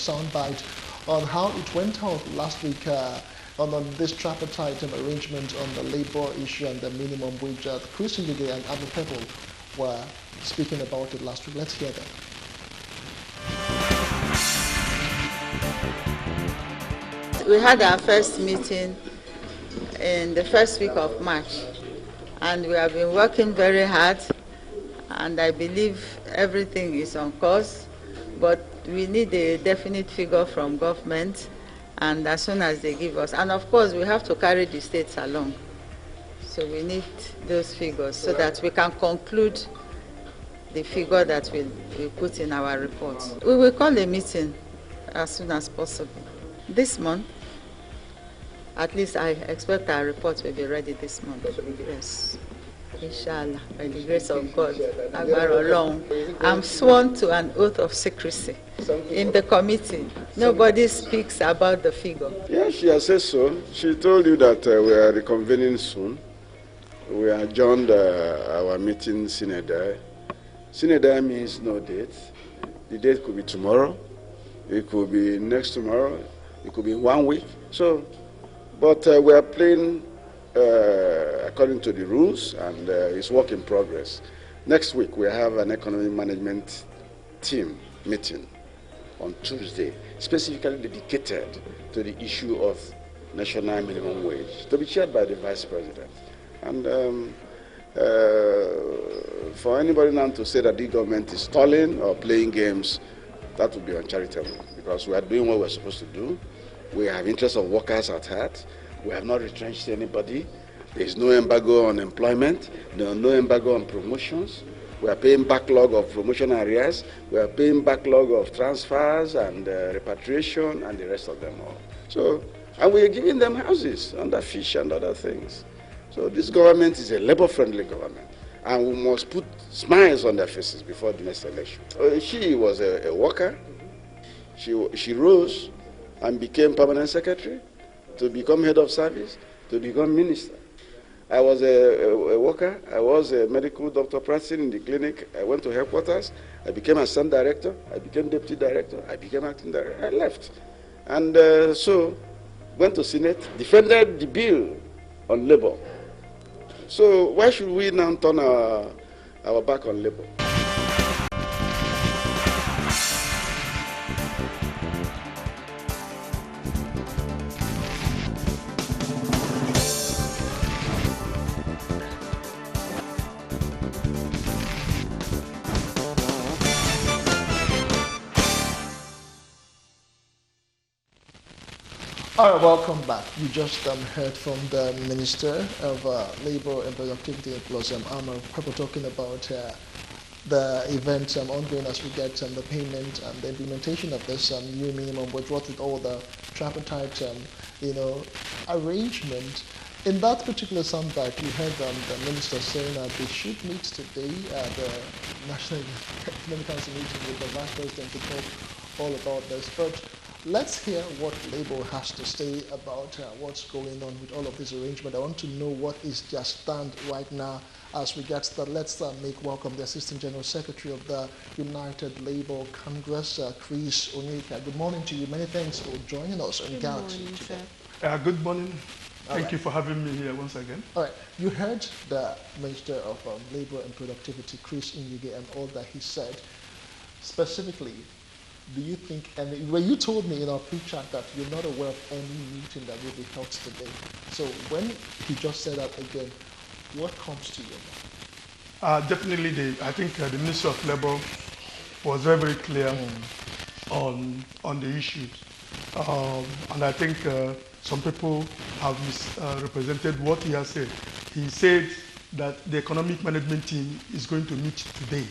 soundbite on how it went out last week on this tripartite arrangement on the labor issue and the minimum wage. Chris Ngige and Abu Pebble were speaking about it last week. Let's hear them. We had our first meeting in the first week of March, and we have been working very hard, and I believe everything is on course, but we need a definite figure from government, and as soon as they give us, and of course we have to carry the states along, so we need those figures so that we can conclude the figure that we put in our report. We will call a meeting as soon as possible. This month, at least I expect our report will be ready this month. Yes. Inshallah, by the grace of God. I'm sworn to an oath of secrecy in the committee. Nobody speaks about the figure. Yeah, she has said so. She told you that we are reconvening soon. We adjourned our meeting sine die. Sine die means no date. The date could be tomorrow. It could be next tomorrow. It could be 1 week. So, but we are playing according to the rules, and it's work in progress. Next week, we have an economic management team meeting on Tuesday, specifically dedicated to the issue of national minimum wage, to be chaired by the Vice President. And for anybody now to say that the government is stalling or playing games, that would be uncharitable, because we are doing what we're supposed to do. We have interests of workers at heart. We have not retrenched anybody. There is no embargo on employment. There are no embargo on promotions. We are paying backlog of promotion areas. We are paying backlog of transfers and repatriation and the rest of them all. So, and we are giving them houses under fish and other things. So this government is a labor-friendly government, and we must put smiles on their faces before the next election. She was a worker. She rose and became permanent secretary, to become head of service, to become minister. I was a worker. I was a medical doctor practicing in the clinic. I went to headquarters. I became assistant director. I became deputy director. I became acting director. I left. And so went to Senate, defended the bill on labor. So why should we now turn our back on labor? All right, welcome back. You just heard from the Minister of Labor and Productivity and Plus Amar Pebble talking about the event ongoing as we get the payment and the implementation of this new minimum wage, what with all the tripartite, arrangement. In that particular soundbite, you heard the minister saying that they should meet today at the National Economic Council meeting with the Vice President to talk all about this. But let's hear what Labour has to say about what's going on with all of this arrangement. I want to know what is their stand right now as we get started. Let's make welcome the Assistant General Secretary of the United Labour Congress, Chris Onyeka. Good morning to you. Many thanks for joining us on Galaxy today. Good morning. Thank you for having me here once again. All right. You heard the Minister of Labour and Productivity, Chris Ngige, and all that he said. Specifically, do you think, and when you told me in our pre-chat that you're not aware of any meeting that will be held today, so when he just said that again, what comes to your mind? Definitely, I think the Minister of Labour was very, very clear on the issues. And I think some people have misrepresented what he has said. He said that the economic management team is going to meet today.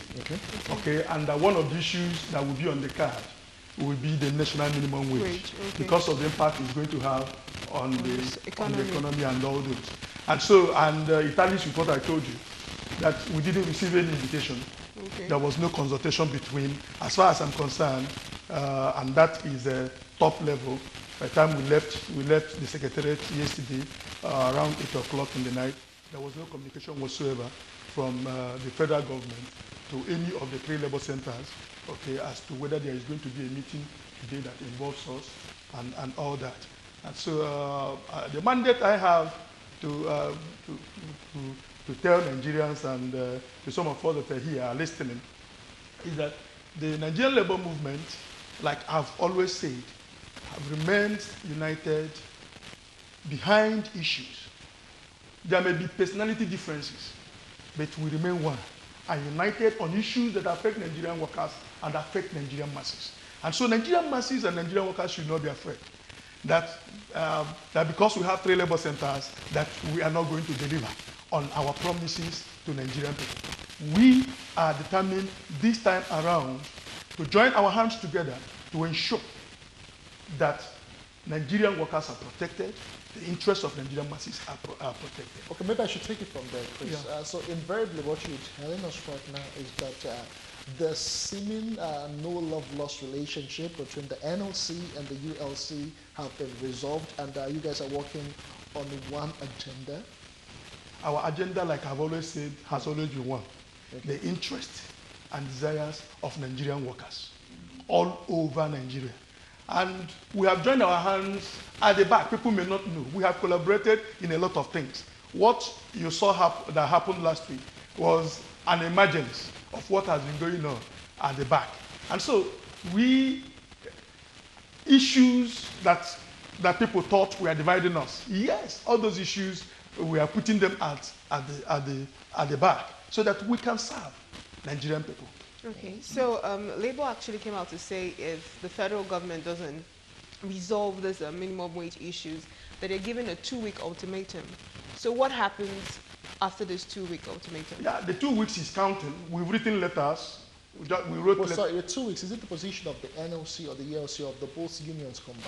Okay. And one of the issues that will be on the card will be the national minimum wage. Because of the impact it's going to have on the economy and all those. And so, it tallies with what I told you, that we didn't receive any invitation. There was no consultation between, as far as I'm concerned, and that is a top level. By the time we left the Secretariat yesterday around 8 o'clock in the night. There was no communication whatsoever from the federal government to any of the 3 labor centers, as to whether there is going to be a meeting today that involves us and all that. And so the mandate I have to tell Nigerians and to some of us that are here are listening is that the Nigerian labor movement, like I've always said, have remained united behind issues. There may be personality differences, but we remain one and united on issues that affect Nigerian workers and affect Nigerian masses. And so Nigerian masses and Nigerian workers should not be afraid that because we have 3 labor centers, that we are not going to deliver on our promises to Nigerian people. We are determined this time around to join our hands together to ensure that Nigerian workers are protected, the interests of Nigerian masses are protected. Okay, maybe I should take it from there, Chris. Yeah. So invariably what you're telling us right now is that the seeming no love-lost relationship between the NLC and the ULC have been resolved, and you guys are working on one agenda. Our agenda, like I've always said, has always been one. Okay. The interests and desires of Nigerian workers all over Nigeria. And we have joined our hands at the back. People may not know. We have collaborated in a lot of things. What you saw that happened last week was an emergence of what has been going on at the back. And so issues that people thought were dividing us, yes, all those issues, we are putting them at the back so that we can serve Nigerian people. Okay, so Labour actually came out to say if the federal government doesn't resolve this minimum wage issues, that they're given a 2-week ultimatum. So what happens after this 2-week ultimatum? Yeah, the 2 weeks is counting. We've written letters. We wrote letters. Sorry, the 2 weeks, is it the position of the NLC or the ELC or the both unions combined?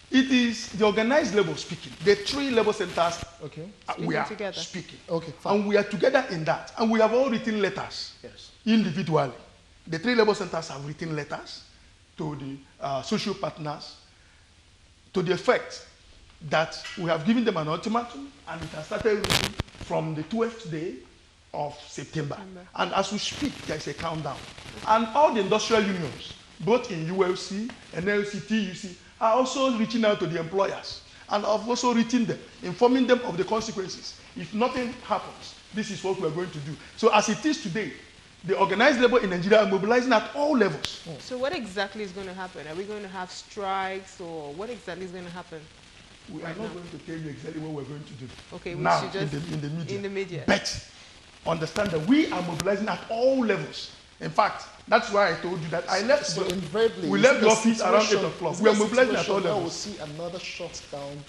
It is the organized labor speaking. The 3 labor centers, okay, we are together. speaking. Okay, fine. And we are together in that. And we have all written letters, yes, individually. The 3 labor centers have written letters to the social partners to the effect that we have given them an ultimatum, and it has started running from the 12th day of September. And as we speak, there is a countdown. And all the industrial unions, both in ULC, NLC, TUC, are also reaching out to the employers and have also written them, informing them of the consequences. If nothing happens, this is what we are going to do. So as it is today, the organized labor in Nigeria are mobilizing at all levels. So what exactly is going to happen? Are we going to have strikes, or what exactly is going to happen? We are not going to tell you exactly what we're going to do. Okay, now, we should just in the media. But understand that we are mobilizing at all levels. In fact, that's why I told you that I left. So invariably, we left the office around 8 o'clock. We are mobilizing at all levels. We'll see another shutdown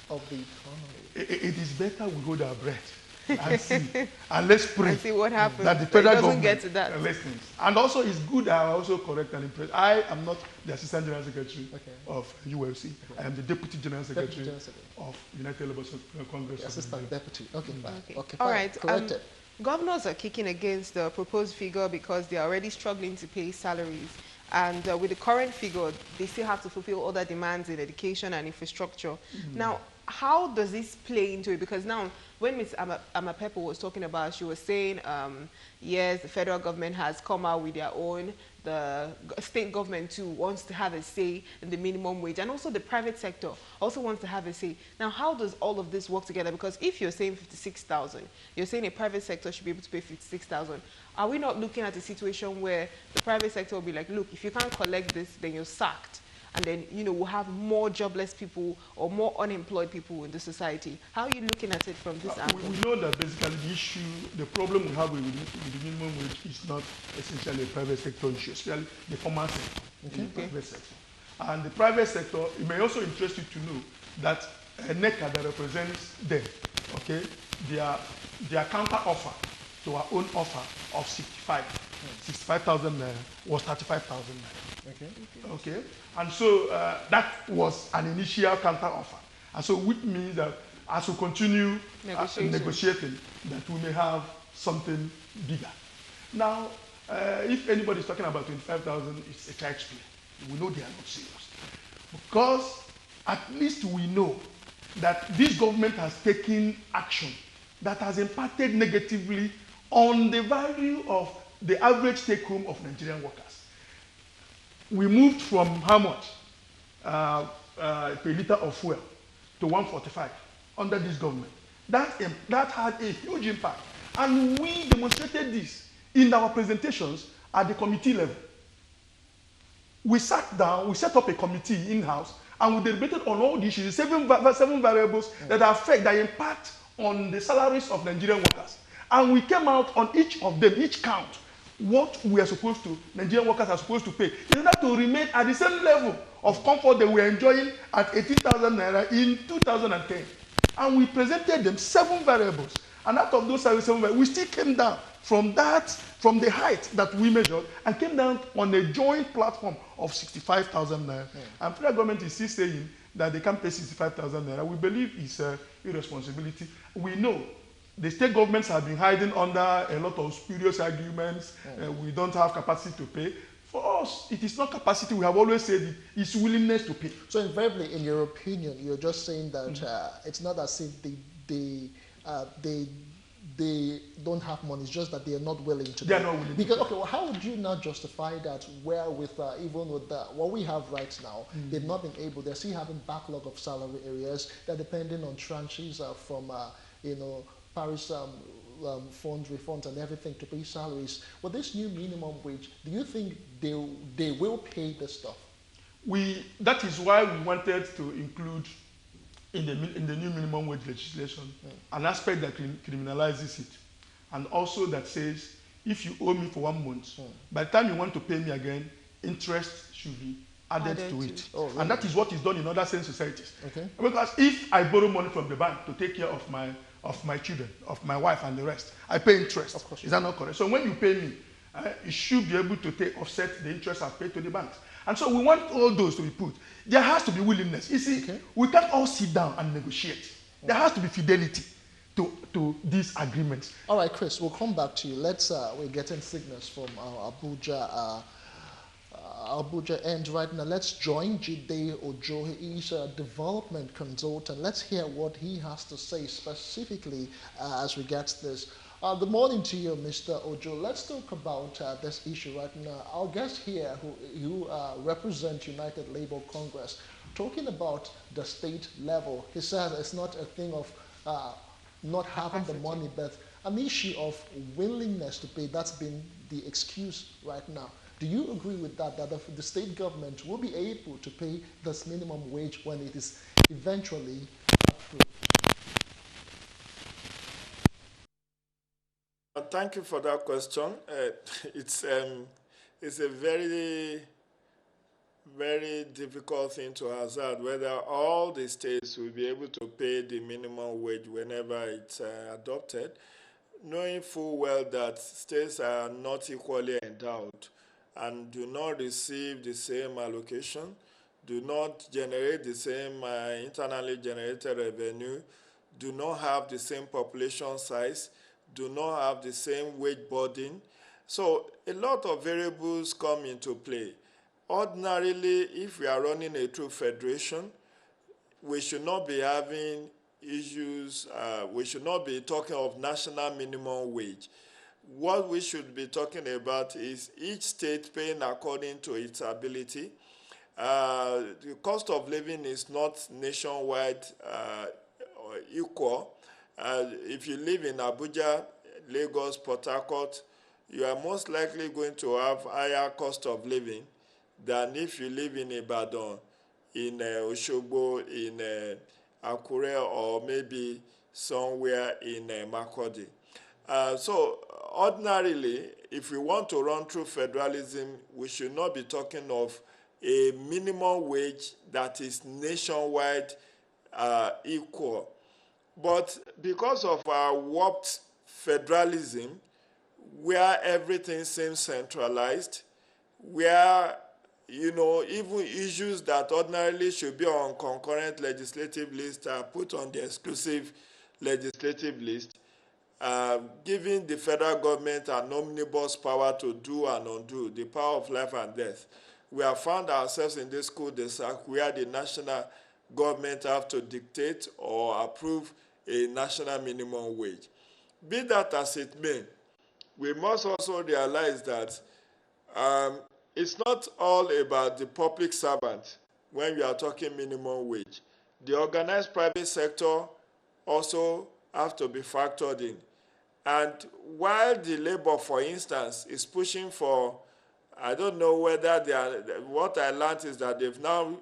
of the economy. It is better we hold our breath and see, and let's pray and see what happens. that the federal government get to that. Listens. And also, it's good. I also correct and impress. I am not the Assistant General Secretary of ULC. I am the Deputy General Secretary of United Labour Congress. Assistant Deputy. Okay, fine. Okay, all right. Corrected. Governors are kicking against the proposed figure because they are already struggling to pay salaries. And with the current figure, they still have to fulfill other demands in education and infrastructure. Now, how does this play into it? Because now, when Ms. Amapepo was talking about, she was saying, yes, the federal government has come out with their own. The state government, too, wants to have a say in the minimum wage. And also the private sector also wants to have a say. Now, how does all of this work together? Because if you're saying 56,000, you're saying a private sector should be able to pay 56,000. Are we not looking at a situation where the private sector will be like, look, if you can't collect this, then you're sacked? And then, we'll have more jobless people or more unemployed people in the society. How are you looking at it from this angle? We know that basically the problem we have with the minimum wage is not essentially a private sector issue, especially the formal sector, the private sector. And the private sector, it may also interest you to know that NECA that represents them, okay, their counter offer to our own offer of 65,000 was 35,000. Okay. And so that was an initial counter offer. And so which means that as we continue negotiating, that we may have something bigger. Now, if anybody is talking about 25,000, it's a child's play. We know they are not serious. Because at least we know that this government has taken action that has impacted negatively on the value of the average take-home of Nigerian workers. We moved from how much per liter of fuel to 145 under this government. That had a huge impact. And we demonstrated this in our presentations at the committee level. We sat down, we set up a committee in-house, and we deliberated on all the issues, seven variables that impact on the salaries of Nigerian workers. And we came out on each of them, each count, what Nigerian workers are supposed to pay in order to remain at the same level of comfort they were enjoying at 18,000 naira in 2010. And we presented them 7 variables. And out of those 7 variables, we still came down from the height that we measured, and came down on a joint platform of 65,000 naira. And federal government is still saying that they can't pay 65,000 naira. We believe it's irresponsibility. We know the state governments have been hiding under a lot of spurious arguments. We don't have capacity to pay. For us, it is not capacity. We have always said it's willingness to pay. So invariably, in your opinion, you're just saying that it's not as if they don't have money. It's just that they are not willing to. They are not willing. Because okay, well, how would you now justify that? Where with even with what we have right now, they've not been able. They're still having backlog of salary areas. They're depending on tranches from Paris fund refunds and everything to pay salaries. With this new minimum wage, do you think they will pay the stuff? That is why we wanted to include in the new minimum wage legislation an aspect that criminalizes it, and also that says if you owe me for 1 month, by the time you want to pay me again, interest should be added to it. Oh, really? And that is what is done in other sane societies. Okay. Because if I borrow money from the bank to take care of my children, of my wife and the rest, I pay interest. Of course. Is that not correct? So when you pay me, you should be able to offset the interest I've paid to the banks. And so we want all those to be put. There has to be willingness. You see, we can't all sit down and negotiate. There has to be fidelity to these agreements. All right, Chris, we'll come back to you. We're getting signals from our Abuja end right now. Let's join Jide Ojo. He's a development consultant. Let's hear what he has to say specifically as regards this. Good morning to you, Mr. Ojo. Let's talk about this issue right now. Our guest here, who represent United Labour Congress, talking about the state level. He said it's not a thing of not having the money, but an issue of willingness to pay. That's been the excuse right now. Do you agree with that, that the state government will be able to pay this minimum wage when it is eventually approved? Thank you for that question. It's a very, very difficult thing to hazard whether all the states will be able to pay the minimum wage whenever it's adopted, knowing full well that states are not equally endowed and do not receive the same allocation, do not generate the same internally generated revenue, do not have the same population size, do not have the same wage burden. So a lot of variables come into play. Ordinarily, if we are running a true federation, we should not be having issues, we should not be talking of national minimum wage. What we should be talking about is each state paying according to its ability. The cost of living is not nationwide equal. If you live in Abuja, Lagos, Port Harcourt, you are most likely going to have higher cost of living than if you live in Ibadan, in Oshogbo, in Akure, or maybe somewhere in Makurdi. So ordinarily, if we want to run through federalism, we should not be talking of a minimum wage that is nationwide equal. But because of our warped federalism, where everything seems centralized, where, even issues that ordinarily should be on concurrent legislative list are put on the exclusive legislative list, giving the federal government an omnibus power to do and undo, the power of life and death. We have found ourselves in this cul-de-sac where the national government have to dictate or approve a national minimum wage. Be that as it may, we must also realize that it's not all about the public servant when we are talking minimum wage. The organized private sector also have to be factored in. And while the labor, for instance, is pushing for, I don't know whether they are, what I learned is that they've now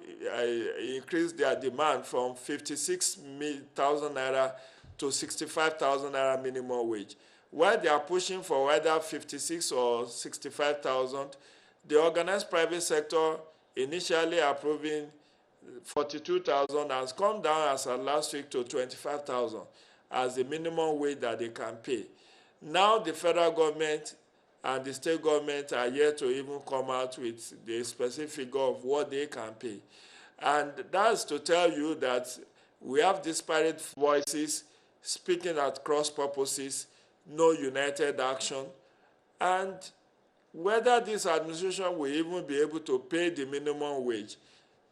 increased their demand from 56,000 naira to 65,000 naira minimum wage. While they are pushing for whether 56 or 65,000, the organized private sector initially approving 42,000 has come down as of last week to 25,000 as the minimum wage that they can pay. Now the federal government and the state government are yet to even come out with the specific figure of what they can pay. And that's to tell you that we have disparate voices speaking at cross purposes, no united action, and whether this administration will even be able to pay the minimum wage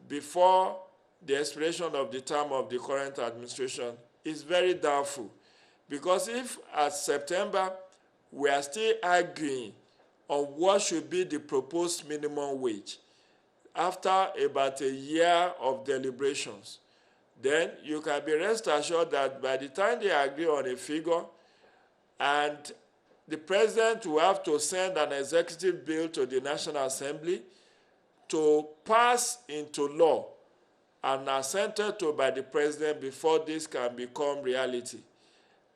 before the expiration of the term of the current administration is very doubtful. Because if at September we are still arguing on what should be the proposed minimum wage after about a year of deliberations, then you can be rest assured that by the time they agree on a figure, and the president will have to send an executive bill to the National Assembly to pass into law and assented to by the president before this can become reality.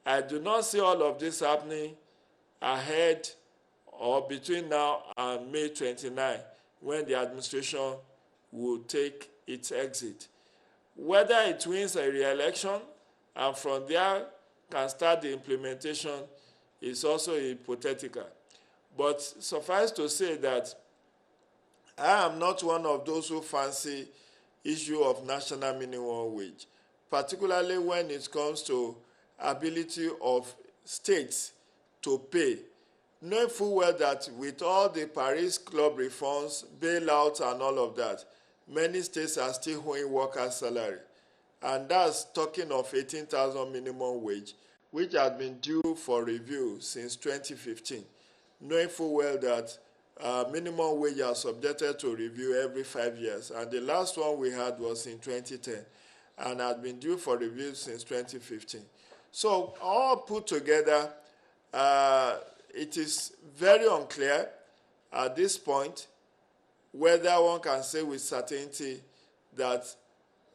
I do not see all of this happening ahead or between now and May 29, when the administration will take its exit. Whether it wins a re-election and from there can start the implementation is also hypothetical. But suffice to say that I am not one of those who fancy issue of national minimum wage, particularly when it comes to ability of states to pay, knowing full well that with all the Paris Club reforms, bailouts and all of that, many states are still owing workers' salary. And that's talking of 18,000 minimum wage, which had been due for review since 2015, knowing full well that minimum wage are subjected to review every 5 years. And the last one we had was in 2010 and had been due for review since 2015. So all put together, it is very unclear at this point whether one can say with certainty that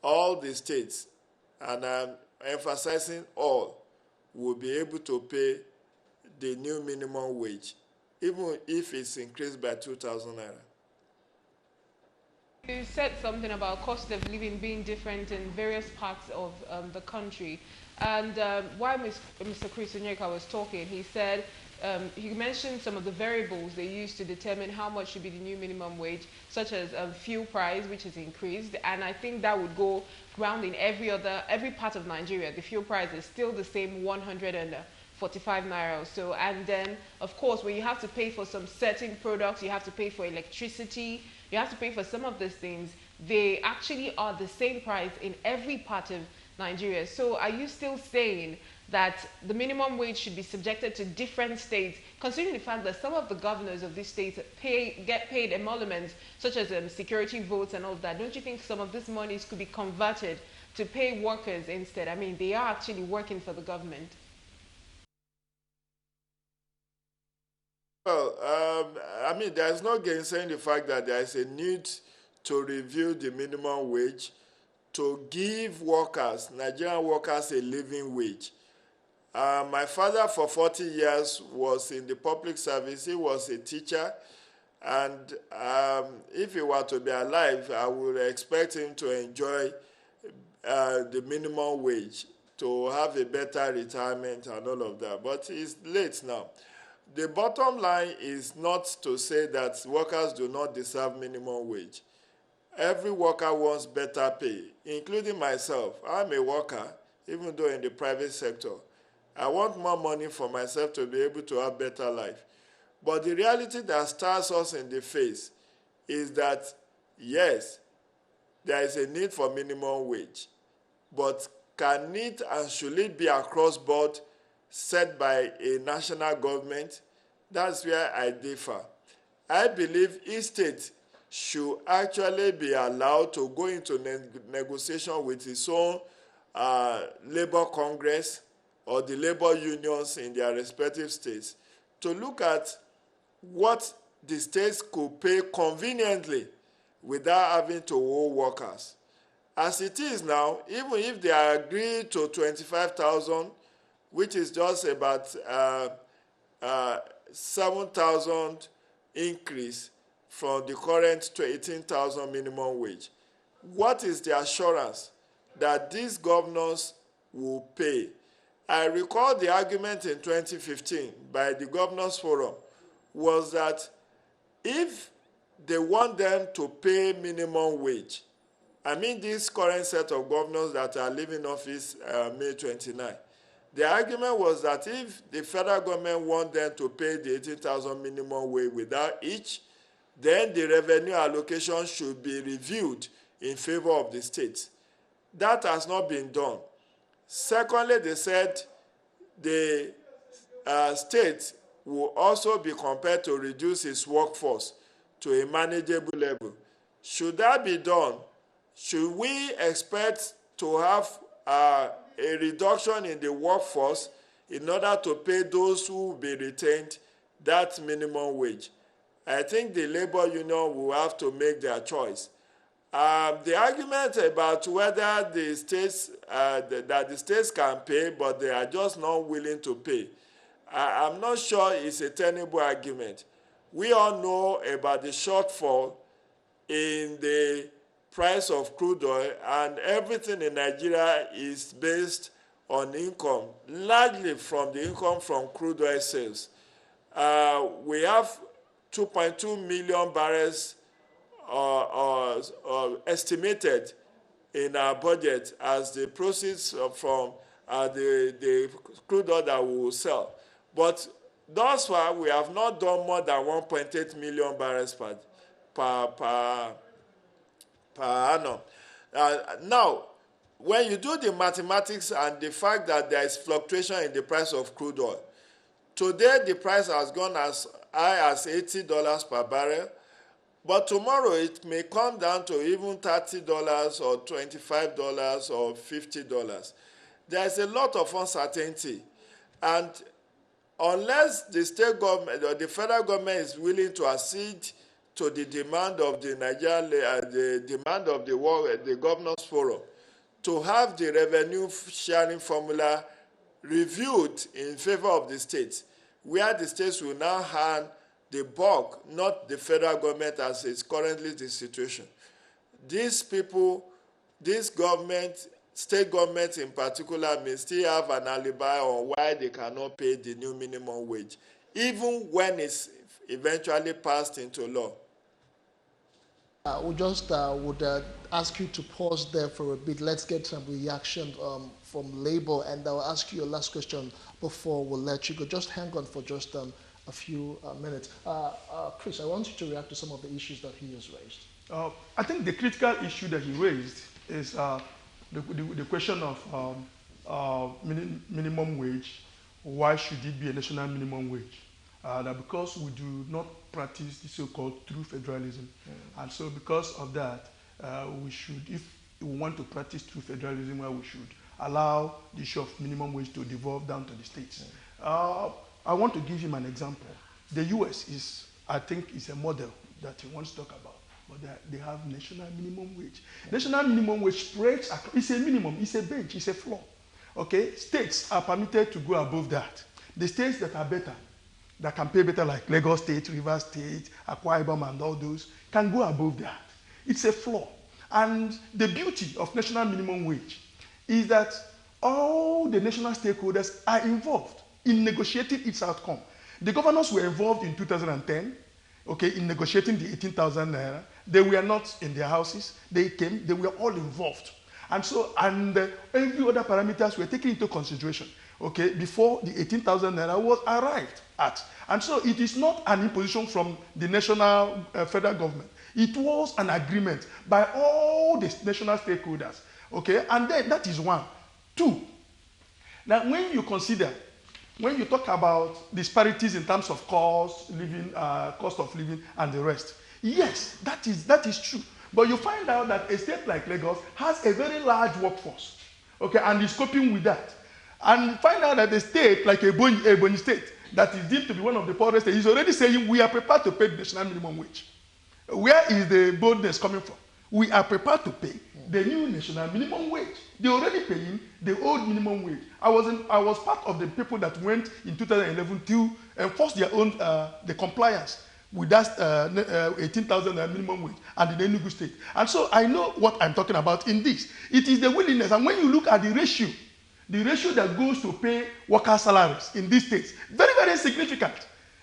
all the states, and I'm emphasizing all, will be able to pay the new minimum wage, even if it's increased by 2,000 naira. You said something about cost of living being different in various parts of the country. And while Mr. Chris Onyeka was talking, he said, he mentioned some of the variables they use to determine how much should be the new minimum wage, such as fuel price, which is increased. And I think that would go round in every part of Nigeria. The fuel price is still the same 145 naira or so. And then, of course, when you have to pay for some certain products, you have to pay for electricity, you have to pay for some of these things, they actually are the same price in every part of Nigeria. So are you still saying that the minimum wage should be subjected to different states, considering the fact that some of the governors of these states get paid emoluments, such as security votes and all of that? Don't you think some of this monies could be converted to pay workers instead? I mean, they are actually working for the government. Well, I mean, there's no gainsaying the fact that there is a need to review the minimum wage to give workers, Nigerian workers, a living wage. My father for 40 years was in the public service. He was a teacher. And if he were to be alive, I would expect him to enjoy the minimum wage, to have a better retirement and all of that. But it's late now. The bottom line is not to say that workers do not deserve minimum wage. Every worker wants better pay, including myself. I'm a worker, even though in the private sector. I want more money for myself to be able to have better life. But the reality that stares us in the face is that, yes, there is a need for minimum wage, but can it and should it be across board set by a national government? That's where I differ. I believe each state should actually be allowed to go into negotiation with its own labor congress or the labor unions in their respective states to look at what the states could pay conveniently without having to owe workers. As it is now, even if they agree to 25,000, which is just about 7,000 increase from the current to 18,000 minimum wage, what is the assurance that these governors will pay? I recall the argument in 2015 by the Governors Forum was that if they want them to pay minimum wage, I mean this current set of governors that are leaving office May 29, the argument was that if the federal government want them to pay the 18,000 minimum wage without each, then the revenue allocation should be reviewed in favor of the states. That has not been done. Secondly, they said the state will also be compelled to reduce its workforce to a manageable level. Should that be done, should we expect to have a reduction in the workforce in order to pay those who will be retained that minimum wage? I think the labor union will have to make their choice. The argument about whether the states that the states can pay, but they are just not willing to pay, I'm not sure it's a tenable argument. We all know about the shortfall in the price of crude oil, and everything in Nigeria is based on income, largely from the income from crude oil sales. We have 2.2 million barrels estimated in our budget as the proceeds from the crude oil that we will sell. But thus far, we have not done more than 1.8 million barrels per annum. Now, when you do the mathematics and the fact that there is fluctuation in the price of crude oil, today the price has gone as high as $80 per barrel, but tomorrow it may come down to even $30 or $25 or $50. There is a lot of uncertainty, and unless the state government or the federal government is willing to accede to the demand of the demand of the Governors Forum to have the revenue sharing formula reviewed in favor of the states, where the states will now hand the bulk, not the federal government as is currently the situation. These people, this government, state governments in particular, may still have an alibi on why they cannot pay the new minimum wage, even when it's eventually passed into law. We just would ask you to pause there for a bit. Let's get some reaction from Labour, and I'll ask you a last question before we'll let you go. Just hang on for just a few minutes. Chris, I want you to react to some of the issues that he has raised. I think the critical issue that he raised is the question of minimum wage. Why should it be a national minimum wage? That because we do not practice the so-called true federalism, and so because of that, we should, if we want to practice true federalism, we should allow the issue of minimum wage to devolve down to the states. I want to give him an example. The U.S. is, I think, is a model that he wants to talk about, but they have national minimum wage. National minimum wage spreads across. It's a minimum, it's a bench, it's a floor. Okay, states are permitted to go above that. The states that are better, that can pay better, like Lagos State, Rivers State, Akwa Ibom, and all those, can go above that. It's a floor. And the beauty of national minimum wage is that all the national stakeholders are involved in negotiating its outcome. The governors were involved in 2010, okay, in negotiating the 18,000 naira. They were not in their houses. They came, they were all involved. And so, every other parameters were taken into consideration, okay, before the 18,000 naira was arrived at. And so it is not an imposition from the national federal government. It was an agreement by all the national stakeholders, okay? And then that is one. Two, now when you consider when you talk about disparities in terms of cost of living, and the rest, yes, that is true. But you find out that a state like Lagos has a very large workforce, okay, and is coping with that. And find out that a state like Ebonyi State, that is deemed to be one of the poorest states, is already saying we are prepared to pay the national minimum wage. Where is the boldness coming from? We are prepared to pay the new national minimum wage. They're already paying the old minimum wage. I was part of the people that went in 2011 to enforce their own the compliance with that 18,000 minimum wage and in Enugu State. And so I know what I'm talking about in this. It is the willingness, and when you look at the ratio that goes to pay worker salaries in these states, very, very significant.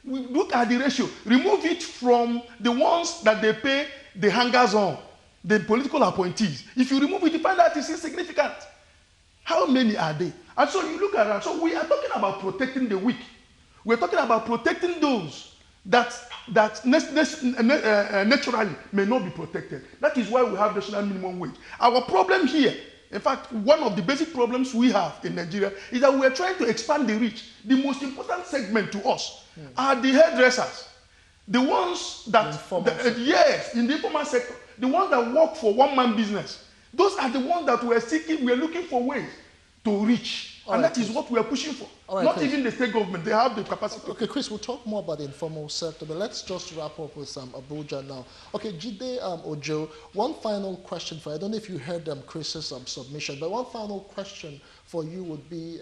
We look at the ratio, remove it from the ones that they pay the hangers on, the political appointees. If you remove it, you find out it's insignificant. How many are they? And so you look around. So we are talking about protecting the weak. We're talking about protecting those that naturally may not be protected. That is why we have national minimum wage. Our problem here, in fact, one of the basic problems we have in Nigeria is that we are trying to expand the reach. The most important segment to us are the hairdressers, the ones that, yes, in the informal sector, the ones that work for one-man business. Those are the ones that we are looking for ways to reach. And that is what we are pushing for. Not Chris. Even the state government, they have the capacity. Okay, Chris, we'll talk more about the informal sector, but let's just wrap up with Abuja now. Okay, Jide Ojo, one final question for you. I don't know if you heard Chris's submission, but one final question for you would be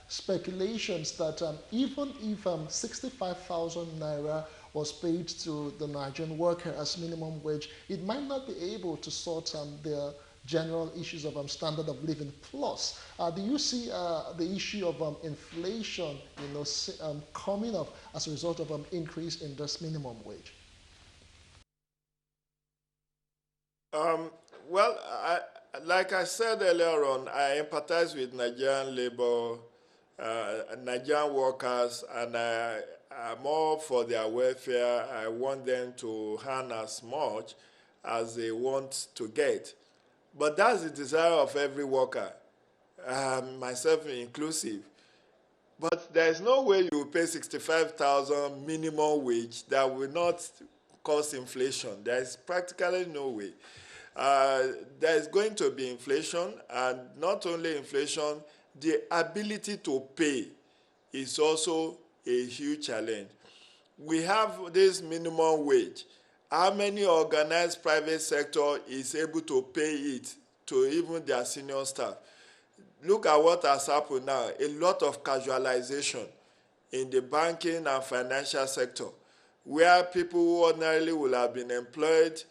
speculations that even if 65,000 naira was paid to the Nigerian worker as minimum wage, it might not be able to sort their general issues of standard of living. Plus, do you see the issue of inflation, coming up as a result of increase in this minimum wage? Well, like I said earlier on, I empathize with Nigerian labor, Nigerian workers, and I'm all for their welfare. I want them to earn as much as they want to get. But that's the desire of every worker, myself inclusive. But there's no way you pay 65,000 minimum wage that will not cause inflation. There's practically no way. There's going to be inflation, and not only inflation, the ability to pay is also a huge challenge. We have this minimum wage. How many organized private sector is able to pay it to even their senior staff? Look at what has happened now. A lot of casualization in the banking and financial sector, where people who ordinarily would have been employed,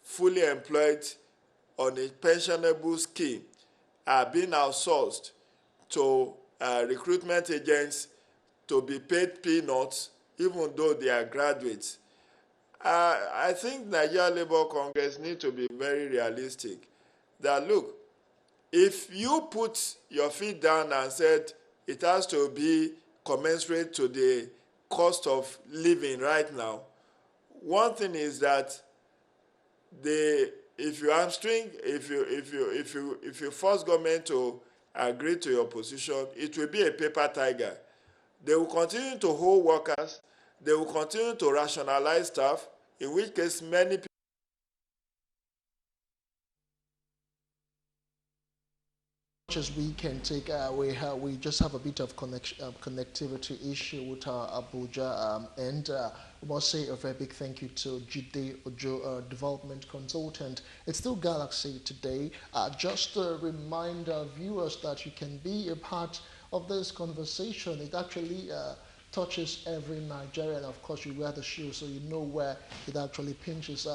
fully employed on a pensionable scheme, are being outsourced to recruitment agents to be paid peanuts, even though they are graduates. I think Nigeria Labour Congress need to be very realistic. That look, if you put your feet down and said it has to be commensurate to the cost of living right now, one thing is that if you force government to agree to your position, it will be a paper tiger. They will continue to hold workers. They will continue to rationalize staff, in which case many people as we can take, we just have a bit of connectivity issue with Abuja, and we must say a very big thank you to Jide Ojo, development consultant. It's still Galaxy today. Just to remind our viewers that you can be a part of this conversation. It actually touches every Nigerian. Of course, you wear the shoe, so you know where it actually pinches.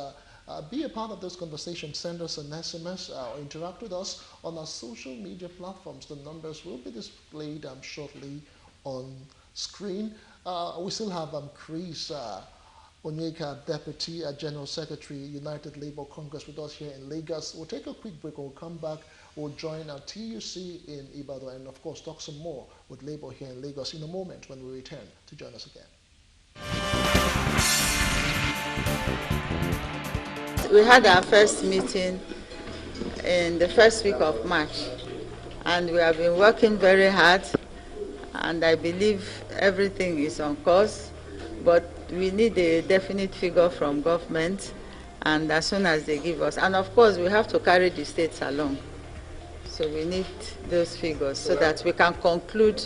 Be a part of this conversation. Send us an SMS or interact with us on our social media platforms. The numbers will be displayed shortly on screen. We still have Chris Onyeka, Deputy General Secretary, United Labour Congress, with us here in Lagos. We'll take a quick break. We'll come back. We'll join our TUC in Ibadan and, of course, talk some more with Labour here in Lagos in a moment when we return to join us again. We had our first meeting in the first week of March, and we have been working very hard, and I believe everything is on course, but we need a definite figure from government, and as soon as they give us, and of course we have to carry the states along. So we need those figures so that we can conclude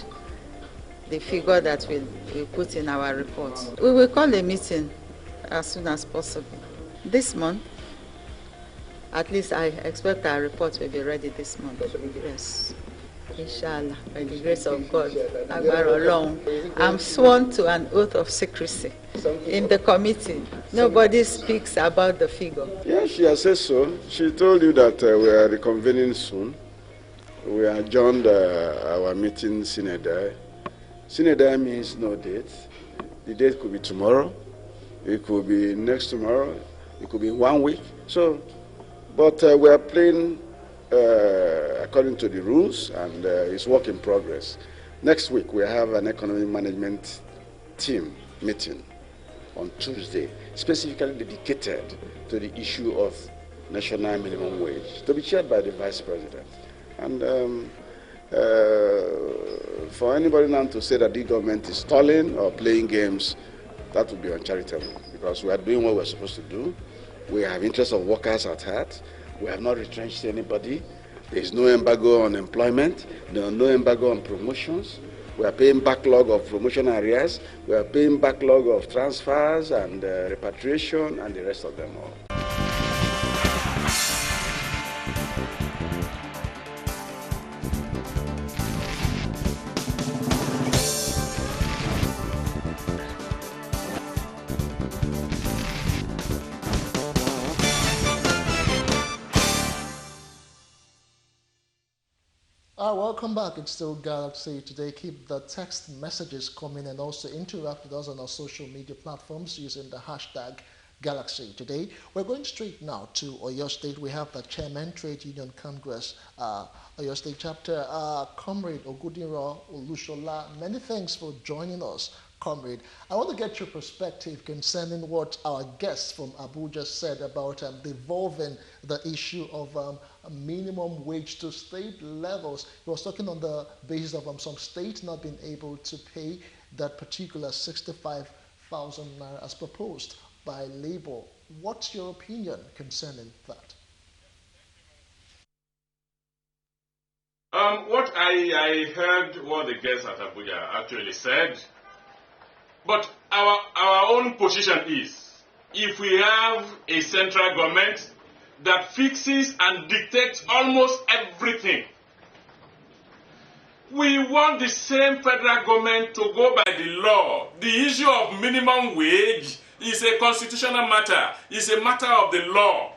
the figure that we put in our report. We will call a meeting as soon as possible. This month, at least I expect our report will be ready this month. Yes. Inshallah, by the grace of God, I'm sworn to an oath of secrecy in the committee. Nobody speaks about the figure. Yeah, she has said so. She told you that we are reconvening soon. We adjourned our meeting sine die. Sine die means no date. The date could be tomorrow. It could be next tomorrow. It could be 1 week. So, but we are playing according to the rules, and it's work in progress. Next week, we have an economic management team meeting on Tuesday, specifically dedicated to the issue of national minimum wage, to be chaired by the Vice President. And for anybody now to say that the government is stalling or playing games, that would be uncharitable, because we are doing what we're supposed to do. We have interests of workers at heart. We have not retrenched anybody. There is no embargo on employment. There is no embargo on promotions. We are paying backlog of promotion arrears. We are paying backlog of transfers and repatriation and the rest of them all. Welcome back. It's still Galaxy Today. Keep the text messages coming and also interact with us on our social media platforms using the hashtag Galaxy Today. We're going straight now to Oyo State. We have the Chairman Trade Union Congress, Oyo State Chapter, Comrade Ogudinro Olushola. Many thanks for joining us, Comrade. I want to get your perspective concerning what our guests from Abuja said about devolving the issue of minimum wage to state levels. He was talking on the basis of some states not being able to pay that particular 65,000 naira as proposed by Labour. What's your opinion concerning that? What I heard what the guests at Abuja actually said, but our own position is, if we have a central government that fixes and dictates almost everything, we want the same federal government to go by the law. The issue of minimum wage is a constitutional matter. It's a matter of the law.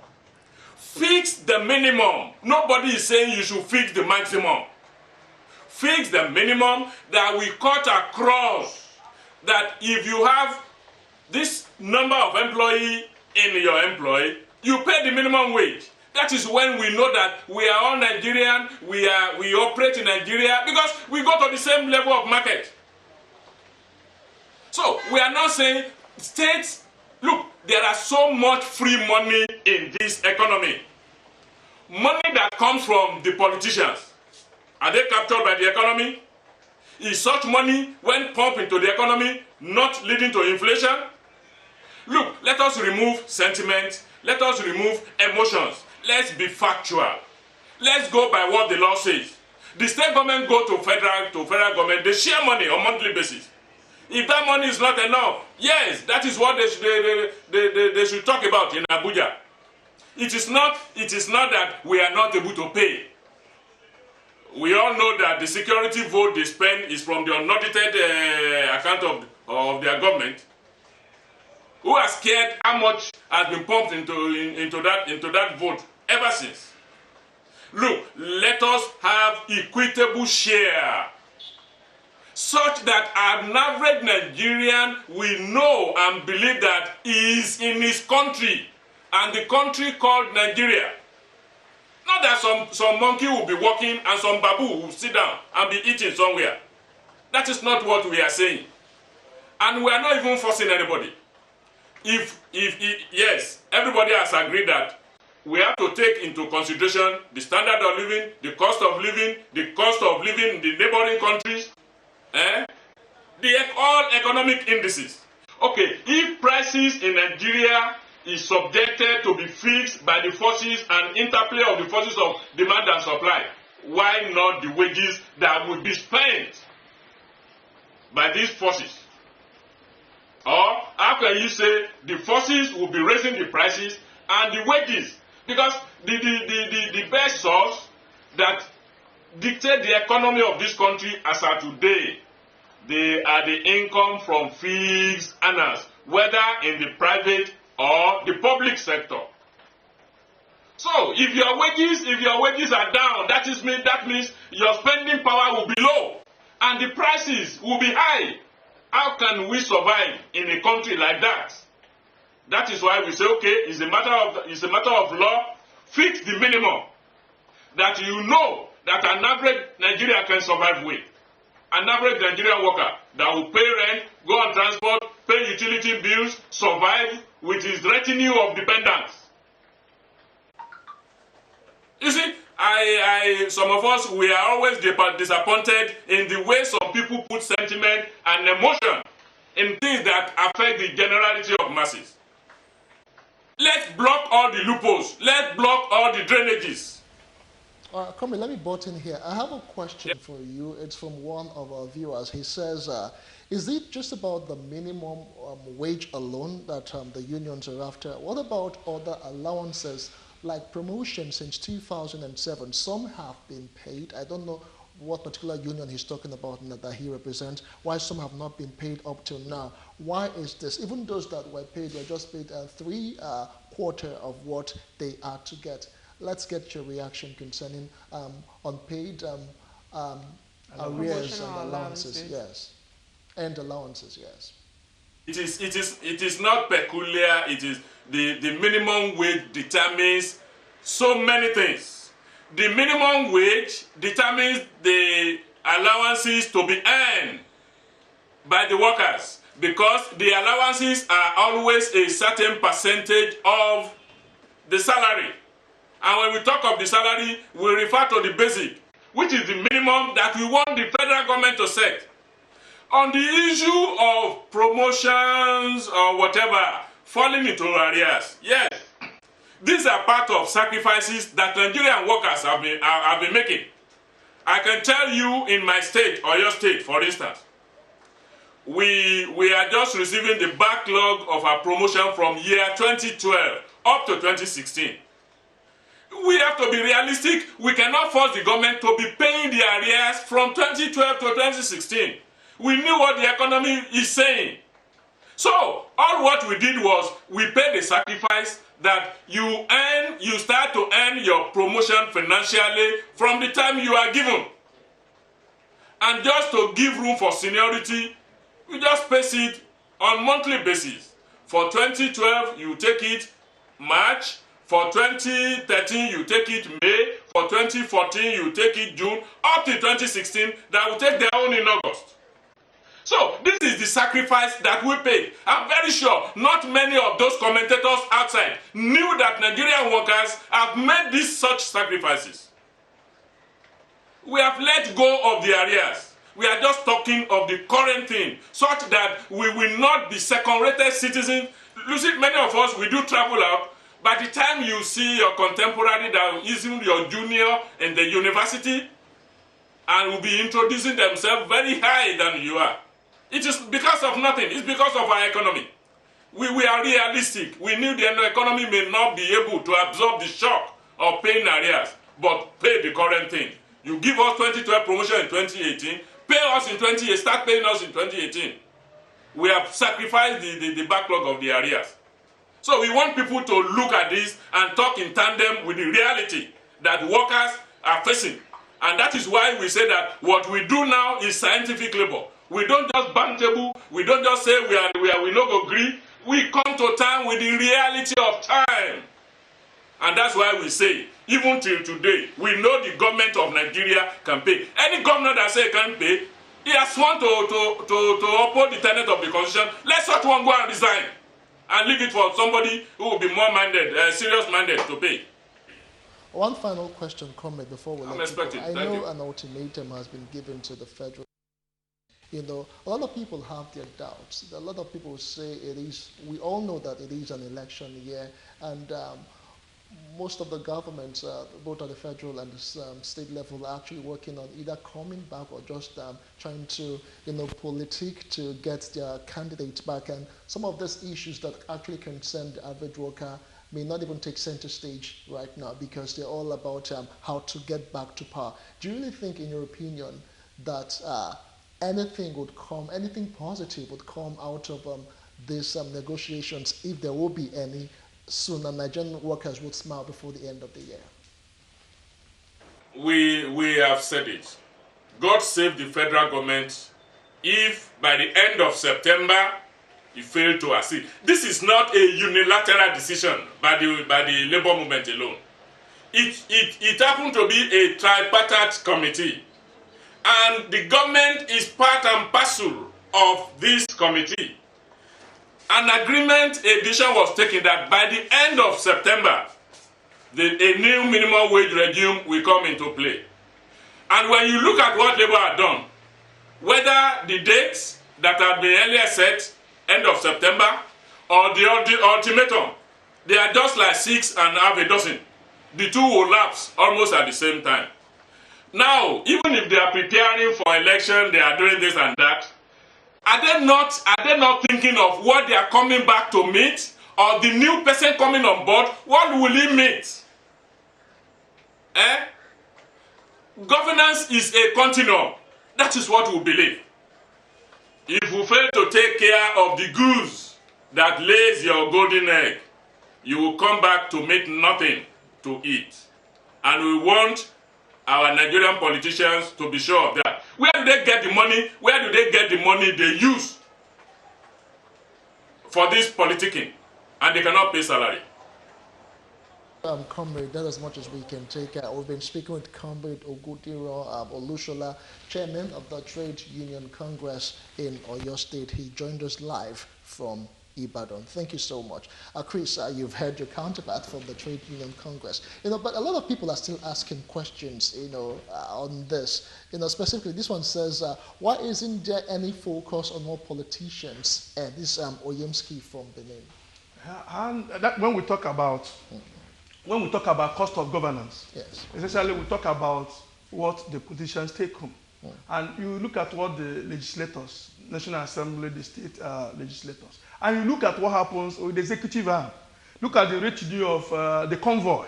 Fix the minimum. Nobody is saying you should fix the maximum. Fix the minimum that we cut across. That if you have this number of employees in your employee, you pay the minimum wage. That is when we know that we are all Nigerian, we operate in Nigeria, because we go to the same level of market. So we are not saying states, look, there are so much free money in this economy. Money that comes from the politicians. Are they captured by the economy? Is such money, when pumped into the economy, not leading to inflation? Look, let us remove sentiment. Let us remove emotions. Let's be factual. Let's go by what the law says. The state government go to federal government. They share money on a monthly basis. If that money is not enough, yes, that is what they should talk about in Abuja. It is not that we are not able to pay. We all know that the security vote they spend is from the unaudited account of their government. Who has cared how much has been pumped into that vote ever since? Look, let us have equitable share, such that an average Nigerian will know and believe that he is in his country, and the country called Nigeria. Not that some monkey will be walking and some babu will sit down and be eating somewhere. That is not what we are saying. And we are not even forcing anybody. Yes, everybody has agreed that we have to take into consideration the standard of living, the cost of living in the neighboring countries. all economic indices. Okay, if prices in Nigeria is subjected to be fixed by the forces and interplay of the forces of demand and supply, why not the wages that would be spent by these forces? Or how can you say the forces will be raising the prices and the wages? Because the best source that dictate the economy of this country as of today, they are the income from fees earners, whether in the private or the public sector. So if your wages are down, that means your spending power will be low and the prices will be high. How can we survive in a country like that? That is why we say, okay, it's a matter of law. Fix the minimum that you know that an average Nigerian can survive with. An average Nigerian worker that will pay rent, go on transport, pay utility bills, survive with his retinue of dependents. You see, some of us, we are always disappointed in the way some people put sentiment and emotion in things that affect the generality of masses. Let's block all the loopholes. Let's block all the drainages. Come let me butt in here. I have a question for you. It's from one of our viewers. He says, is it just about the minimum wage alone that the unions are after? What about other allowances like promotion since 2007? Some have been paid. I don't know what particular union he's talking about that he represents, why some have not been paid up till now. Why is this? Even those that were paid were just paid 3/4 of what they are to get. Let's get your reaction concerning unpaid arrears and allowances. Yes, and allowances. Yes. It is not peculiar. It is the minimum wage determines so many things. The minimum wage determines the allowances to be earned by the workers, because the allowances are always a certain percentage of the salary. And when we talk of the salary, we refer to the basic, which is the minimum that we want the federal government to set. On the issue of promotions or whatever, falling into arrears, yes, these are part of sacrifices that Nigerian workers have been making. I can tell you in my state, or your state, for instance, we are just receiving the backlog of our promotion from year 2012 up to 2016. We have to be realistic. We cannot force the government to be paying the arrears from 2012 to 2016. We knew what the economy is saying. So, all what we did was we paid the sacrifice that you start to earn your promotion financially from the time you are given. And just to give room for seniority, we just pay it on monthly basis. For 2012, you take it March. For 2013, you take it May. For 2014, you take it June. Up to 2016, that will take their own in August. So, this is the sacrifice that we paid. I'm very sure not many of those commentators outside knew that Nigerian workers have made these such sacrifices. We have let go of the arrears. We are just talking of the current thing, such that we will not be second-rated citizens. You see, many of us, we do travel out. By the time you see your contemporary that is your junior in the university and will be introducing themselves very high than you are, it is because of nothing. It's because of our economy. We are realistic. We knew the economy may not be able to absorb the shock of paying arrears, but pay the current thing. You give us 2012 promotion in 2018, pay us in 2018, start paying us in 2018. We have sacrificed the backlog of the arrears. So we want people to look at this and talk in tandem with the reality that workers are facing. And that is why we say that what we do now is scientific labor. We don't just bang table. We don't just say we no agree. We come to time with the reality of time. And that's why we say, even till today, we know the government of Nigeria can pay. Any governor that say can pay, he has sworn to uphold the tenet of the constitution. Let such one go and resign and leave it for somebody who will be more minded, serious-minded to pay. One final question, comment before we let you go. I know an ultimatum has been given to the federal. You know, a lot of people have their doubts. A lot of people say it is, we all know that it is an election year, and most of the governments, both at the federal and the state level, are actually working on either coming back or just trying to, you know, politic to get their candidates back. And some of these issues that actually concern the average worker may not even take center stage right now because they're all about how to get back to power. Do you really think, in your opinion, that anything would come, anything positive would come out of these negotiations, if there will be any, soon, and Nigerian workers would smile before the end of the year? We have said it. God save the federal government if by the end of September you fail to accede. This is not a unilateral decision by the labor movement alone. It happened to be a tripartite committee, and the government is part and parcel of this committee. An agreement, a decision was taken that by the end of September, a new minimum wage regime will come into play. And when you look at what Labour had done, whether the dates that had been earlier set, end of September, or the ultimatum, they are just like 6 and a half a dozen. The two will lapse almost at the same time. Now, even if they are preparing for election, they are doing this and that, are they not thinking of what they are coming back to meet, or the new person coming on board, what will he meet? Governance is a continuum. That is what we believe. If you fail to take care of the goose that lays your golden egg, you will come back to meet nothing to eat. And we want our Nigerian politicians to be sure of that. Where do they get the money? Where do they get the money they use for this politicking? And they cannot pay salary. Comrade, that's as much as we can take. We've been speaking with Comrade Ogudiro Olushola, Chairman of the Trade Union Congress in Oyo State. He joined us live from Ibadan. Thank you so much. Chris, you've heard your counterpart from the Trade Union Congress. You know, but a lot of people are still asking questions, you know, on this. You know, specifically, this one says, why isn't there any focus on more politicians? This Oyemski from Benin. And that, when we talk about cost of governance, yes, essentially we talk about what the politicians take home. And you look at what the legislators, National Assembly, the state legislators, and you look at what happens with the executive arm. Look at the residue of the convoy.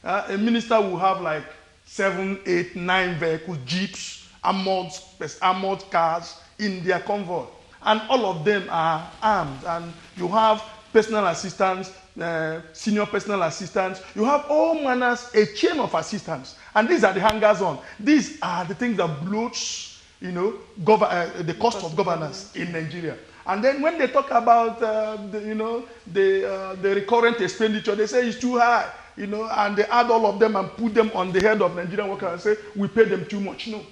A minister will have like 7, 8, 9 vehicles, jeeps, armored cars in their convoy. And all of them are armed. And you have personal assistants, senior personal assistants. You have all manners, a chain of assistants. And these are the hangers-on. These are the things that bloats, you know, the cost of governance in Nigeria. And then when they talk about, the recurrent expenditure, they say it's too high, you know, and they add all of them and put them on the head of Nigerian workers and say, we pay them too much. No.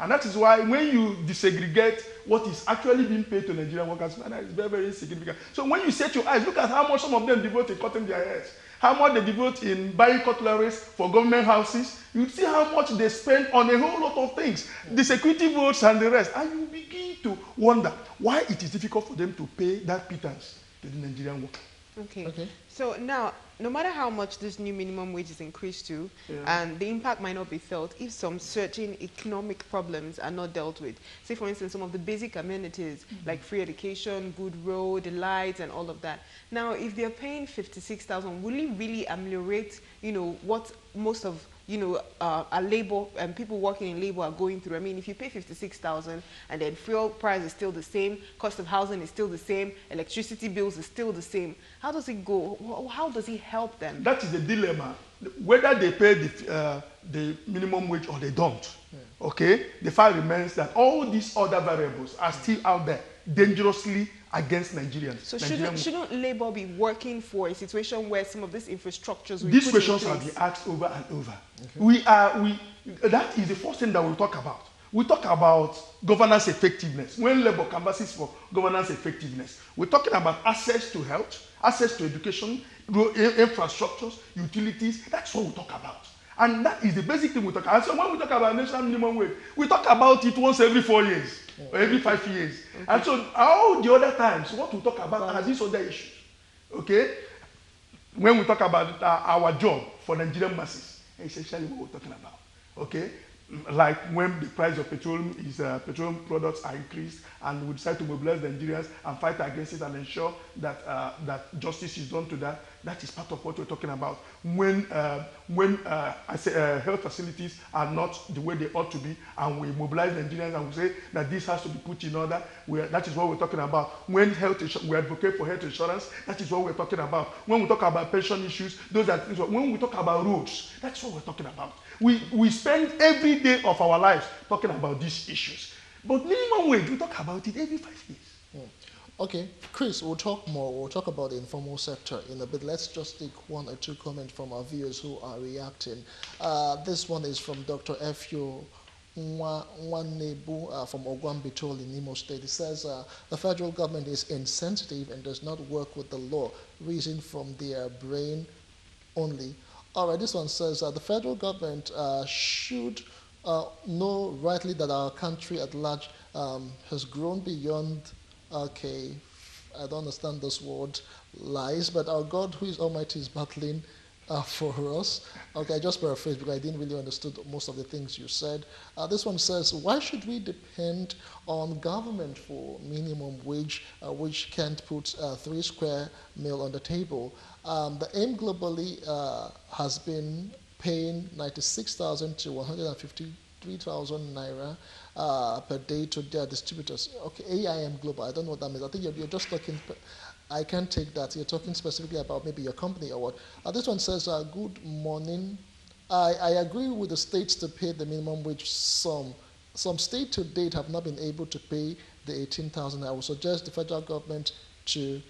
And that is why when you disaggregate what is actually being paid to Nigerian workers, man, it's very, very insignificant. So when you set your eyes, look at how much some of them devote in cutting their hairs, how much they devote in buying cutleries for government houses. You see how much they spend on a whole lot of things, the security votes and the rest. And you begin to wonder why it is difficult for them to pay that pittance to the Nigerian worker. Okay. So now, no matter how much this new minimum wage is increased to, and the impact might not be felt if some certain economic problems are not dealt with. Say, for instance, some of the basic amenities like free education, good road, lights, and all of that. Now, if they're paying 56,000, will it really ameliorate, you know, what most of our labor and people working in labor are going through? I mean, if you pay 56,000 and then fuel price is still the same, cost of housing is still the same, electricity bills is still the same, how does it go? How does it help them? That is the dilemma. Whether they pay the minimum wage or they don't, okay? The fact remains that all these other variables are still out there, dangerously against Nigerians. So shouldn't labor be working for a situation where some of these infrastructures will be These questions have been asked over and over. Okay. That is the first thing that we'll talk about. We talk about governance effectiveness. When labor canvasses for governance effectiveness, we're talking about access to health, access to education, infrastructures, utilities. That's what we talk about. And that is the basic thing we talk about. And so when we talk about national minimum wage, we talk about it once every 4 years. or every 5 years. And so all the other times, what we talk about are these other issues. Okay? When we talk about our job for Nigerian masses, essentially what we're talking about. Okay? Like when the price of petroleum products are increased, and we decide to mobilize the Nigerians and fight against it and ensure that that justice is done to that. That is part of what we're talking about. When health facilities are not the way they ought to be, and we mobilize the Nigerians and we say that this has to be put in order, that is what we're talking about. When we advocate for health insurance, that is what we're talking about. When we talk about pension issues, when we talk about roads, that's what we're talking about. We spend every day of our lives talking about these issues. But minimum wage, we talk about it every 5 years. Okay, Chris, we'll talk more. We'll talk about the informal sector in a bit. Let's just take one or two comments from our viewers who are reacting. This one is from Dr. Efio Nwanebu from Ogwambitol in Imo State. It says the federal government is insensitive and does not work with the law, reason from their brain only. All right, this one says the federal government should know rightly that our country at large has grown beyond, okay, I don't understand this word, lies, but our God who is almighty is battling for us. Okay, I just paraphrased because I didn't really understand most of the things you said. This one says, why should we depend on government for minimum wage, which can't put 3 square meal on the table? The aim globally has been paying 96,000 to 153,000 naira per day to their distributors. Okay, AIM Global, I don't know what that means. I think you're just talking, I can't take that. You're talking specifically about maybe your company or what. This one says, good morning. I agree with the states to pay the minimum wage. Some states to date have not been able to pay the 18,000. I would suggest the federal government to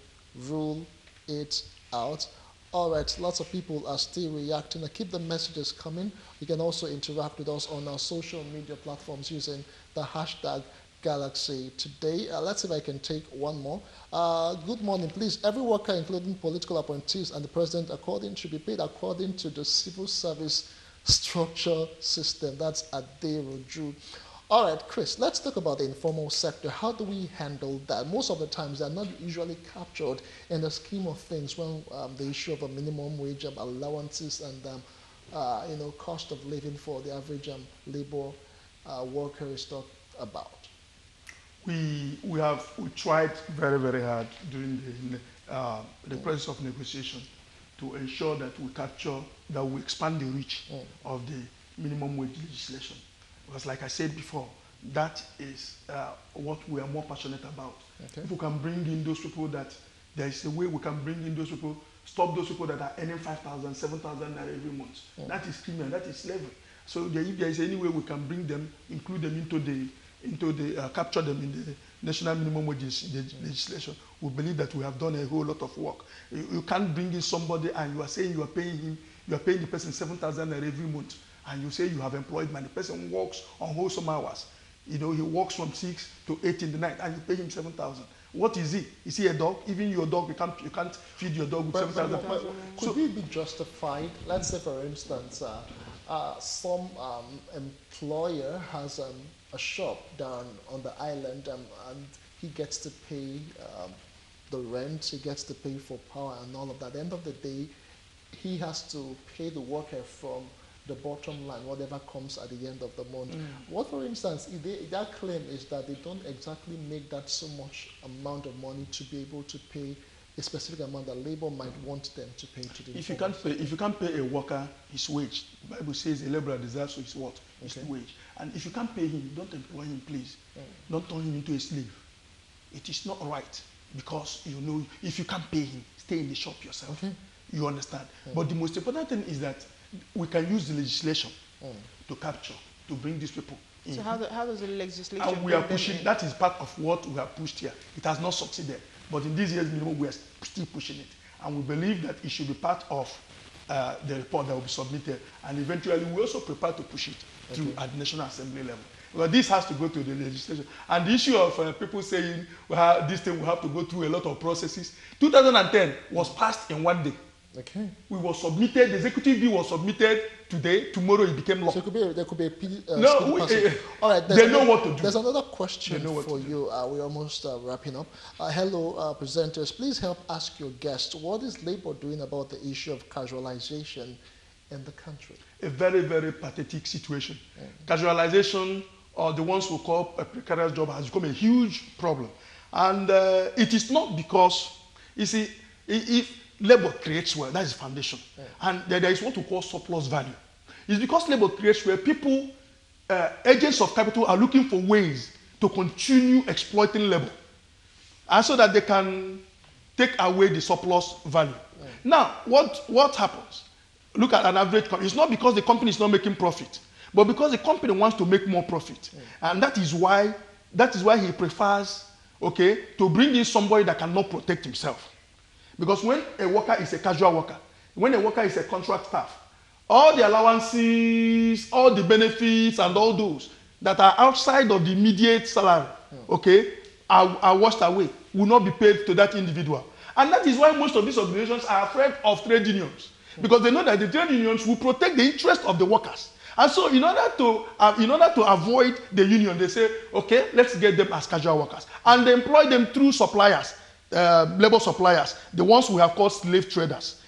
rule it out. All right, lots of people are still reacting. Keep the messages coming. You can also interact with us on our social media platforms using the hashtag Galaxy Today. Let's see if I can take one more. Good morning, please. Every worker, including political appointees and the president, should be paid according to the civil service structure system. That's Aderoju. All right, Chris, let's talk about the informal sector. How do we handle that? Most of the times, they're not usually captured in the scheme of things when the issue of a minimum wage, allowances, and cost of living for the average labor worker is talked about. We tried very, very hard during the process of negotiation to ensure that we expand the reach of the minimum wage legislation. Because like I said before, that is what we are more passionate about. Okay. If we can bring in those people that, there is a way we can bring in those people, stop those people that are earning 5,000, 7,000 naira every month. That is criminal, that is slavery. So if there is any way we can bring them, include them capture them in the national minimum wage legislation, we believe that we have done a whole lot of work. You can't bring in somebody and you are saying you are paying the person 7,000 naira every month. And you say you have employed man, the person works on wholesome hours. He works from 6 to 8 in the night, and you pay him 7,000. What is he? Is he a dog? Even your dog, you can't feed your dog with 7,000. Could it be justified? Let's say, for instance, some employer has a shop down on the island, and he gets to pay the rent, he gets to pay for power and all of that. At the end of the day, he has to pay the worker from the bottom line, whatever comes at the end of the month. What, for instance, if their claim is that they don't exactly make that so much amount of money to be able to pay a specific amount that labor might want them to pay to the if you can't pay a worker his wage, the Bible says a laborer deserves his what? His wage. And if you can't pay him, don't employ him, please. Don't turn him into a slave. It is not right, because if you can't pay him, stay in the shop yourself. Okay. You understand? But the most important thing is that we can use the legislation to capture, to bring these people in. So how does the legislation and we are pushing, that is part of what we have pushed here. It has not succeeded. But in this year's minimum, we are still pushing it. And we believe that it should be part of the report that will be submitted. And eventually, we also prepare to push it through at the National Assembly level. Well, this has to go to the legislation. And the issue of people saying this thing will have to go through a lot of processes. 2010 was passed in one day. Okay. We were submitted, the executive bill was submitted today, tomorrow it became law. So there could be a No, all right. they know what to do. There's another question for you. We're almost wrapping up. Hello, presenters. Please help ask your guests, what is Labour doing about the issue of casualization in the country? A very, very pathetic situation. Casualization, or the ones who call a precarious job, has become a huge problem. And it is not because, you see, if labor creates wealth, that is the foundation. And there is what we call surplus value. It's because labor creates wealth, people, agents of capital are looking for ways to continue exploiting labor. And so that they can take away the surplus value. Now, what happens? Look at an average company. It's not because the company is not making profit, but because the company wants to make more profit. And that is why he prefers, to bring in somebody that cannot protect himself. Because when a worker is a casual worker, when a worker is a contract staff, all the allowances, all the benefits, and all those that are outside of the immediate salary, are washed away, will not be paid to that individual. And that is why most of these organizations are afraid of trade unions, because they know that the trade unions will protect the interest of the workers. And so in order to avoid the union, they say, okay, let's get them as casual workers. And they employ them through suppliers, labor suppliers, the ones we have called slave traders.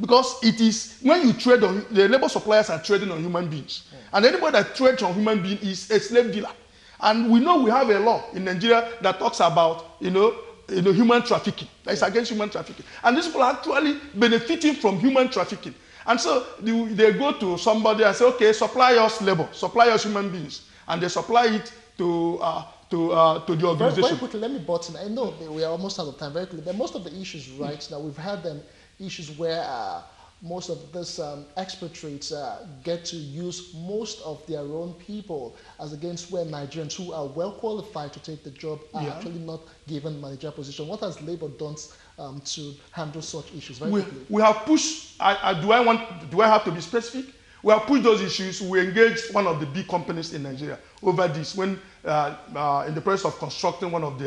Because it is, when you trade on, the labor suppliers are trading on human beings. And anybody that trades on human being is a slave dealer. And we know we have a law in Nigeria that talks about, human trafficking. It's against human trafficking. And these people are actually benefiting from human trafficking. And so they go to somebody and say, okay, supply us labor, supply us human beings. And they supply it to the organization. Very quickly, let me button. I know we are almost out of time. Very quickly, but most of the issues right now, we've had issues where most of these expatriates get to use most of their own people, as against where Nigerians who are well qualified to take the job are actually not given managerial position. What has Labour done to handle such issues? Very quickly. We have pushed. Do I have to be specific? We have pushed those issues. We engaged one of the big companies in Nigeria over this when, in the process of constructing one of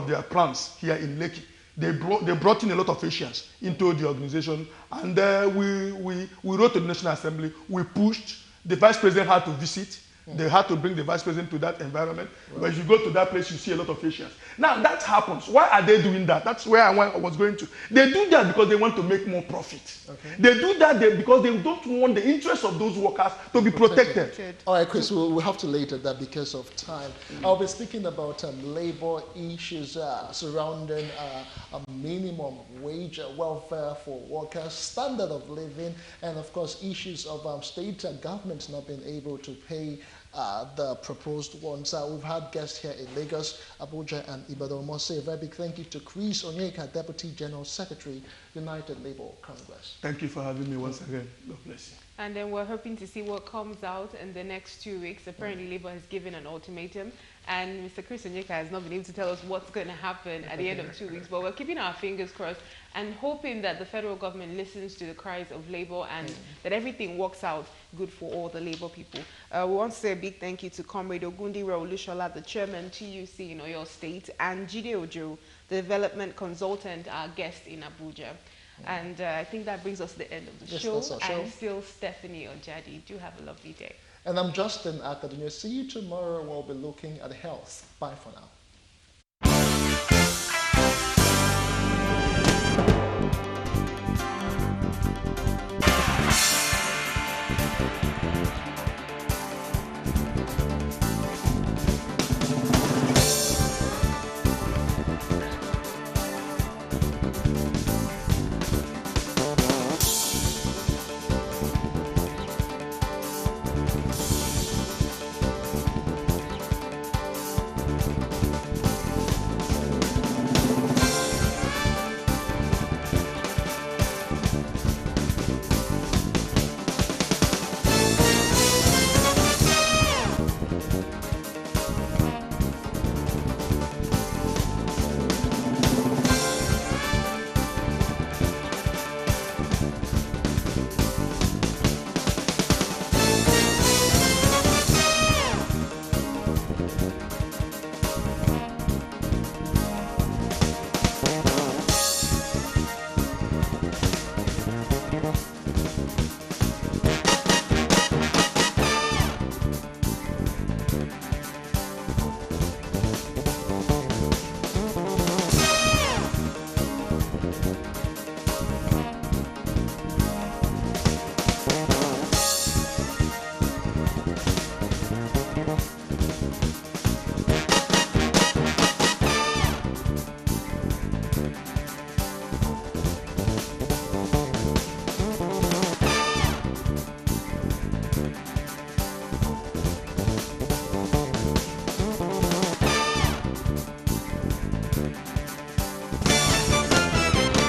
their plants here in Lekki. They brought in a lot of Asians into the organization, and we wrote to the National Assembly. We pushed. The Vice President had to visit. They had to bring the Vice President to that environment. Right. But if you go to that place, you see a lot of Asians. Now, that happens. Why are they doing that? That's where I was going to. They do that because they want to make more profit. Okay. They do that because they don't want the interests of those workers to be protected. All right, Chris, we'll have to later that because of time. I'll be speaking about labor issues surrounding a minimum wage, welfare for workers, standard of living, and of course issues of state governments not being able to pay the proposed ones. We've had guests here in Lagos, Abuja, and Ibadan. I must say a very big thank you to Chris Onyeka, Deputy General Secretary, United Labour Congress. Thank you for having me once again. God bless you. And then we're hoping to see what comes out in the next 2 weeks. Apparently, Labour has given an ultimatum, and Mr. Chris Onyeka has not been able to tell us what's going to happen at the end of 2 weeks. But we're keeping our fingers crossed and hoping that the federal government listens to the cries of Labour and that everything works out good for all the Labour people. We want to say a big thank you to Comrade Ogundi Raolushola, the chairman, TUC in Oyo State, and Jide Ojo, the development consultant, our guest in Abuja. And I think that brings us to the end of the show. I'm still Stephanie Ojadi. Do have a lovely day. And I'm Justin Akadunyo. See you tomorrow. We'll be looking at health. Bye for now.